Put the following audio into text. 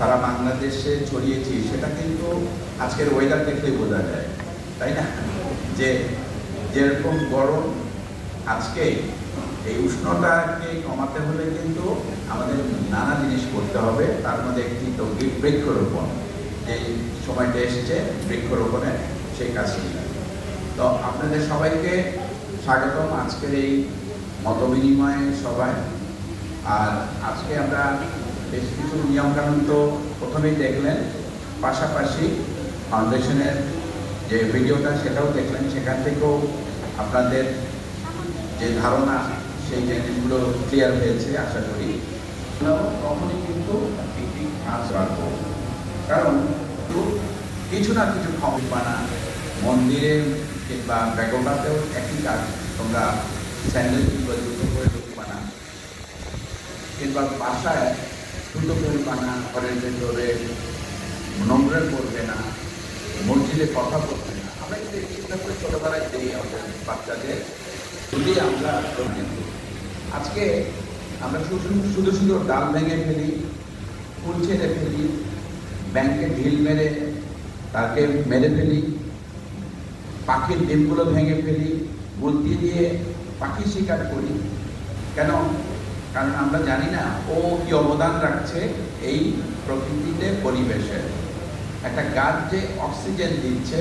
সারা বাংলাদেশে ছড়িয়েছি, সেটা কিন্তু আজকের ওয়েদার দেখলেই বোঝা যায়, তাই না? যে যেরকম গরম আজকে, এই উষ্ণতাকে কমাতে হলে কিন্তু আমাদের নানা জিনিস করতে হবে। তার মধ্যে একটি তো বৃক্ষরোপণ, এই সময়টা এসেছে বৃক্ষরোপণের সেই কাজটি। তো আপনাদের সবাইকে স্বাগতম আজকের এই মতবিনিময় সভায়। আর আজকে আমরা বেশ কিছু নিয়মকানুন তো প্রথমেই দেখলেন, পাশাপাশি ফাউন্ডেশনের যে ভিডিওটা সেটাও দেখলেন, সেখান থেকেও আপনাদের যে ধারণা সেই জিনিসগুলো ক্লিয়ার হয়েছে আশা করি। তখনই কিন্তু একটি কাজ রাখবো, কারণ কিছু না কিছু খবর বানা মন্দিরে কিংবা বেগমটাতেও একই কাজ। তোমরা স্যান্ডেল কিংবা জুতো করে ঢুকতে বানা, কিংবা বাসায় জুতো করে বানা, ঘরের ভেতরে নোংরা করবে না, মসজিদে কথা বলবে না। আমরা কিন্তু এই চিন্তা করে ছোটবেলায় দিই আমাদের বাচ্চাদের। যদি আমরা আজকে আমরা শুধু শুধু ডাল ভেঙে ফেলি, ফুল ছেড়ে ফেলি, ব্যাংকে ঢিল মেরে তাকে মেরে ফেলি, পাখির ডিমগুলো ভেঙে ফেলি, বুদ্ধি দিয়ে পাখি শিকার করি কেন? কারণ আমরা জানি না ও কি অবদান রাখছে এই প্রকৃতিতে, পরিবেশে। একটা গাছ যে অক্সিজেন দিচ্ছে